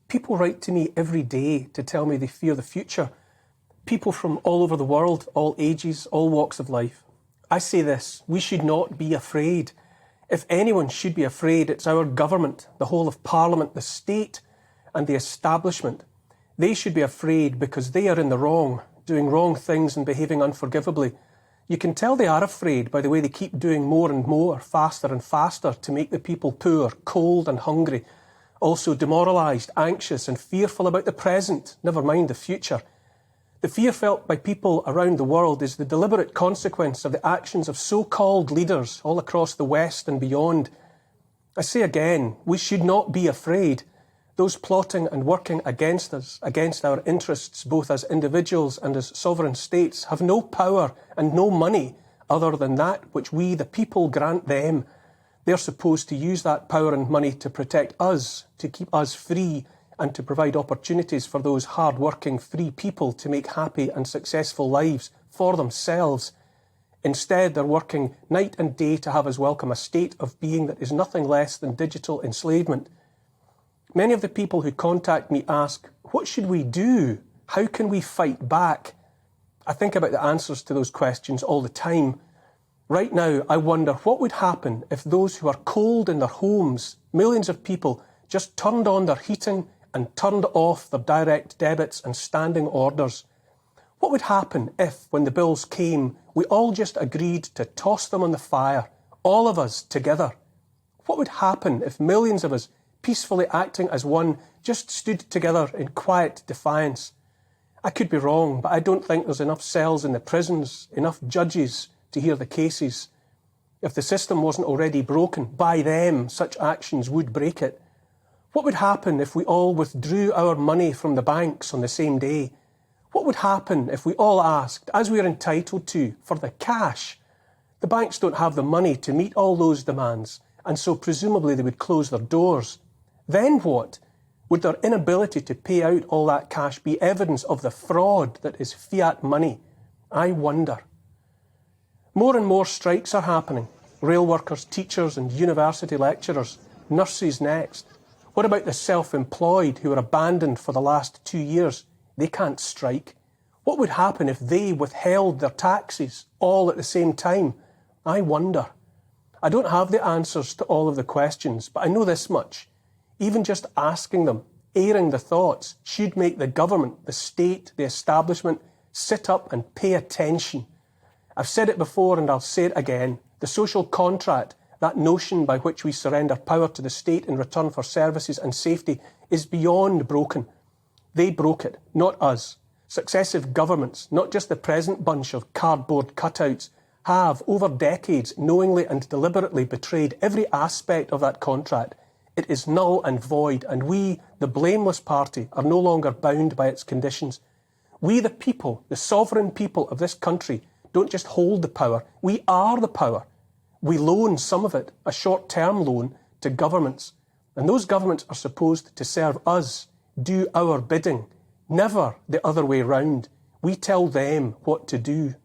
People write to me every day to tell me they fear the future. People from all over the world, all ages, all walks of life. I say this, we should not be afraid. If anyone should be afraid, it's our government, the whole of Parliament, the state and the establishment. They should be afraid because they are in the wrong, doing wrong things and behaving unforgivably. You can tell they are afraid by the way they keep doing more and more, faster and faster, to make the people poor, cold and hungry, also demoralised, anxious and fearful about the present, never mind the future. The fear felt by people around the world is the deliberate consequence of the actions of so-called leaders all across the West and beyond. I say again, we should not be afraid. Those plotting and working against us, against our interests, both as individuals and as sovereign states, have no power and no money other than that which we, the people, grant them. They're supposed to use that power and money to protect us, to keep us free, and to provide opportunities for those hard-working, free people to make happy and successful lives for themselves. Instead, they're working night and day to have us welcome a state of being that is nothing less than digital enslavement. Many of the people who contact me ask, what should we do? How can we fight back? I think about the answers to those questions all the time. Right now, I wonder what would happen if those who are cold in their homes, millions of people, just turned on their heating and turned off their direct debits and standing orders. What would happen if, when the bills came, we all just agreed to toss them on the fire, all of us together? What would happen if millions of us, peacefully acting as one, just stood together in quiet defiance? I could be wrong, but I don't think there's enough cells in the prisons, enough judges to hear the cases. If the system wasn't already broken by them, such actions would break it. What would happen if we all withdrew our money from the banks on the same day? What would happen if we all asked, as we are entitled to, for the cash? The banks don't have the money to meet all those demands, and so presumably they would close their doors. Then what? Would their inability to pay out all that cash be evidence of the fraud that is fiat money? I wonder. More and more strikes are happening. Rail workers, teachers and university lecturers. Nurses next. What about the self-employed who were abandoned for the last 2 years? They can't strike. What would happen if they withheld their taxes all at the same time? I wonder. I don't have the answers to all of the questions, but I know this much. Even just asking them, airing the thoughts, should make the government, the state, the establishment sit up and pay attention. I've said it before and I'll say it again. The social contract, that notion by which we surrender power to the state in return for services and safety, is beyond broken. They broke it, not us. Successive governments, not just the present bunch of cardboard cutouts, have, over decades, knowingly and deliberately betrayed every aspect of that contract. It is null and void, and we, the blameless party, are no longer bound by its conditions. We, the people, the sovereign people of this country, don't just hold the power, we are the power. We loan some of it, a short-term loan, to governments. And those governments are supposed to serve us, do our bidding, never the other way round. We tell them what to do.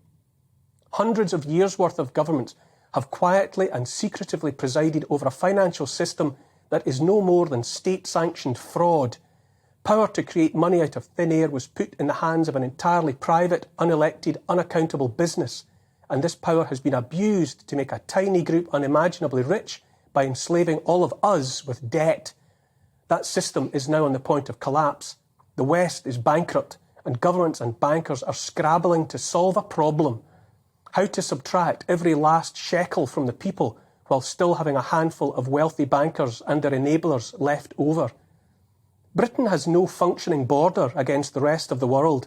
Hundreds of years' worth of governments have quietly and secretively presided over a financial system that is no more than state-sanctioned fraud. Power to create money out of thin air was put in the hands of an entirely private, unelected, unaccountable business. And this power has been abused to make a tiny group unimaginably rich by enslaving all of us with debt. That system is now on the point of collapse. The West is bankrupt, and governments and bankers are scrabbling to solve a problem. How to subtract every last shekel from the people while still having a handful of wealthy bankers and their enablers left over. Britain has no functioning border against the rest of the world.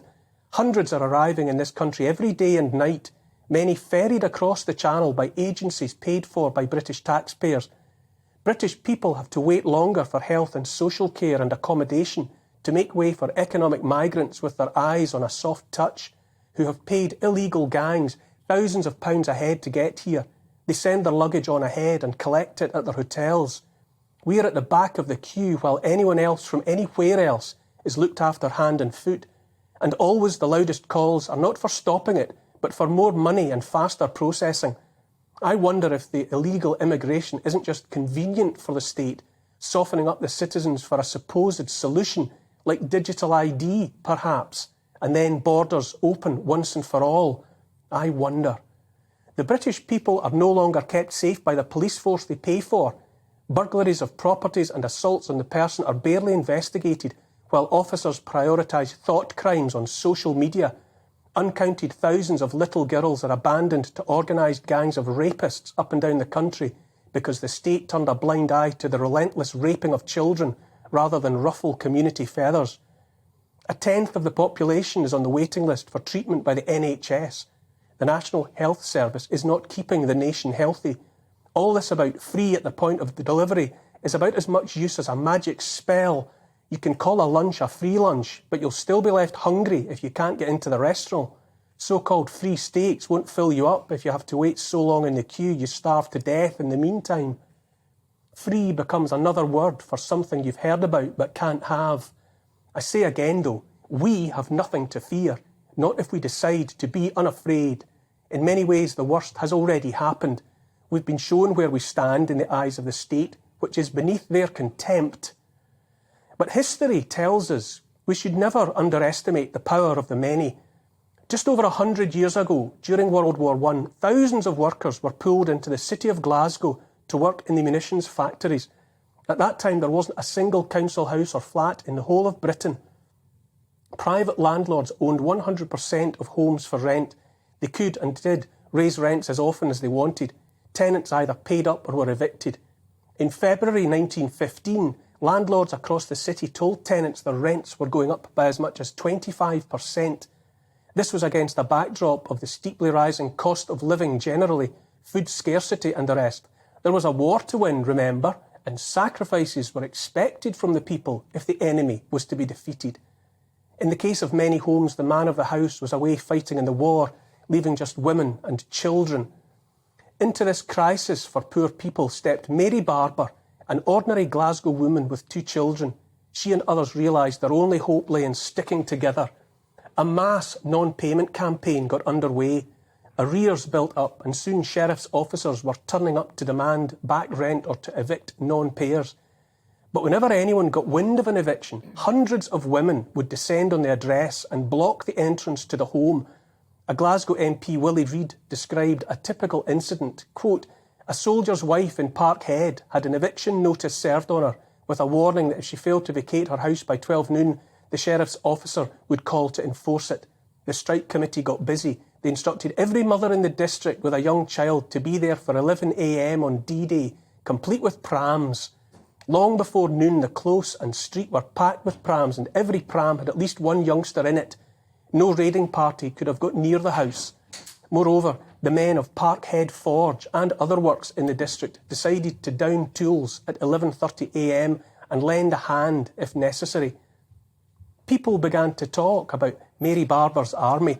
Hundreds are arriving in this country every day and night, many ferried across the Channel by agencies paid for by British taxpayers. British people have to wait longer for health and social care and accommodation to make way for economic migrants with their eyes on a soft touch, who have paid illegal gangs thousands of pounds a head to get here. They send their luggage on ahead and collect it at their hotels. We are at the back of the queue while anyone else from anywhere else is looked after hand and foot. And always the loudest calls are not for stopping it, but for more money and faster processing. I wonder if the illegal immigration isn't just convenient for the state, softening up the citizens for a supposed solution, like digital ID, perhaps, and then borders open once and for all? I wonder. The British people are no longer kept safe by the police force they pay for. Burglaries of properties and assaults on the person are barely investigated, while officers prioritise thought crimes on social media. Uncounted thousands of little girls are abandoned to organised gangs of rapists up and down the country because the state turned a blind eye to the relentless raping of children rather than ruffle community feathers. A tenth of the population is on the waiting list for treatment by the NHS. The National Health Service is not keeping the nation healthy. All this about free at the point of the delivery is about as much use as a magic spell. You can call a lunch a free lunch, but you'll still be left hungry if you can't get into the restaurant. So-called free steaks won't fill you up if you have to wait so long in the queue you starve to death in the meantime. Free becomes another word for something you've heard about but can't have. I say again though, we have nothing to fear, not if we decide to be unafraid. In many ways the worst has already happened. We've been shown where we stand in the eyes of the state, which is beneath their contempt. But history tells us we should never underestimate the power of the many. Just over 100 years ago, during World War I, thousands of workers were pulled into the city of Glasgow to work in the munitions factories. At that time, there wasn't a single council house or flat in the whole of Britain. Private landlords owned 100% of homes for rent. They could and did raise rents as often as they wanted. Tenants either paid up or were evicted. In February 1915, landlords across the city told tenants their rents were going up by as much as 25%. This was against a backdrop of the steeply rising cost of living generally, food scarcity and the rest. There was a war to win, remember, and sacrifices were expected from the people if the enemy was to be defeated. In the case of many homes, the man of the house was away fighting in the war, leaving just women and children. Into this crisis for poor people stepped Mary Barber, an ordinary Glasgow woman with 2 children. She and others realised their only hope lay in sticking together. A mass non-payment campaign got underway. Arrears built up and soon sheriff's officers were turning up to demand back rent or to evict non-payers. But whenever anyone got wind of an eviction, hundreds of women would descend on the address and block the entrance to the home. A Glasgow MP, Willie Reid, described a typical incident. Quote, "A soldier's wife in Parkhead had an eviction notice served on her with a warning that if she failed to vacate her house by 12 noon, the sheriff's officer would call to enforce it. The strike committee got busy. They instructed every mother in the district with a young child to be there for 11 a.m. on D-Day, complete with prams. Long before noon, the close and street were packed with prams, and every pram had at least one youngster in it. No raiding party could have got near the house. Moreover, the men of Parkhead Forge and other works in the district decided to down tools at 11:30 a.m. and lend a hand if necessary. People began to talk about Mary Barber's army.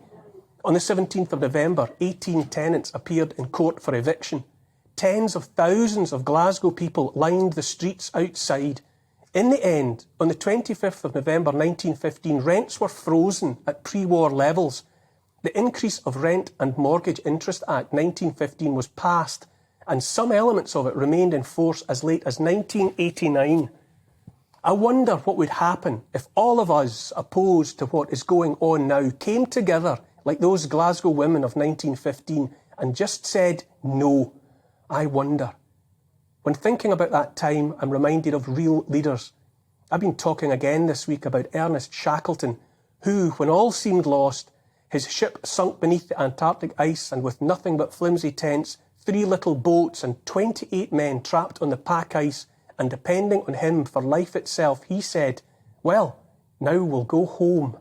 On the 17th of November, 18 tenants appeared in court for eviction. Tens of thousands of Glasgow people lined the streets outside. In the end, on the 25th of November 1915, rents were frozen at pre-war levels. The Increase of Rent and Mortgage Interest Act 1915 was passed, and some elements of it remained in force as late as 1989. I wonder what would happen if all of us opposed to what is going on now came together like those Glasgow women of 1915 and just said no. I wonder. When thinking about that time, I'm reminded of real leaders. I've been talking again this week about Ernest Shackleton, who, when all seemed lost, his ship sunk beneath the Antarctic ice and with nothing but flimsy tents, 3 little boats and 28 men trapped on the pack ice, and depending on him for life itself, he said, "Well, now we'll go home."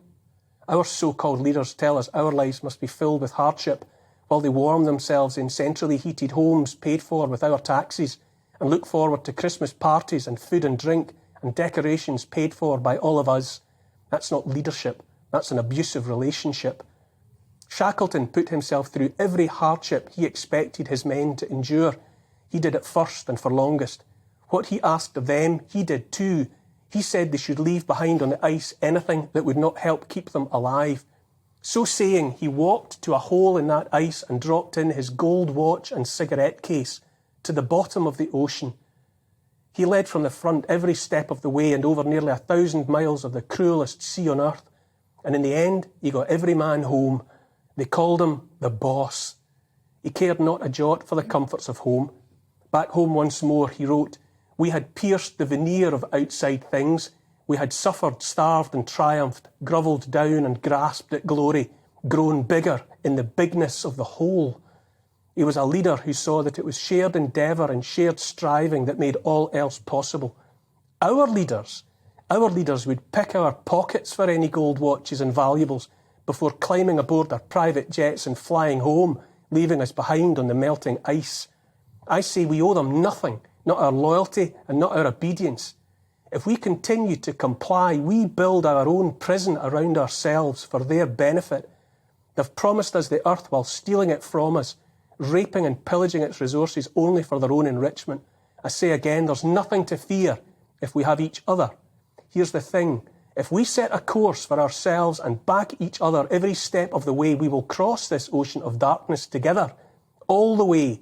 Our so-called leaders tell us our lives must be filled with hardship, while they warm themselves in centrally heated homes paid for with our taxes, and look forward to Christmas parties and food and drink and decorations paid for by all of us. That's not leadership, that's an abusive relationship. Shackleton put himself through every hardship he expected his men to endure. He did it first and for longest. What he asked of them, he did too. He said they should leave behind on the ice anything that would not help keep them alive. So saying, he walked to a hole in that ice and dropped in his gold watch and cigarette case to the bottom of the ocean. He led from the front every step of the way and over nearly 1,000 miles of the cruelest sea on earth. And in the end, he got every man home. They called him the boss. He cared not a jot for the comforts of home. Back home once more, he wrote, we had pierced the veneer of outside things. We had suffered, starved and triumphed, grovelled down and grasped at glory, grown bigger in the bigness of the whole. He was a leader who saw that it was shared endeavour and shared striving that made all else possible. Our leaders would pick our pockets for any gold watches and valuables before climbing aboard their private jets and flying home, leaving us behind on the melting ice. I say we owe them nothing, not our loyalty and not our obedience. If we continue to comply, we build our own prison around ourselves for their benefit. They've promised us the earth while stealing it from us, raping and pillaging its resources only for their own enrichment. I say again, there's nothing to fear if we have each other. Here's the thing. If we set a course for ourselves and back each other every step of the way, we will cross this ocean of darkness together, all the way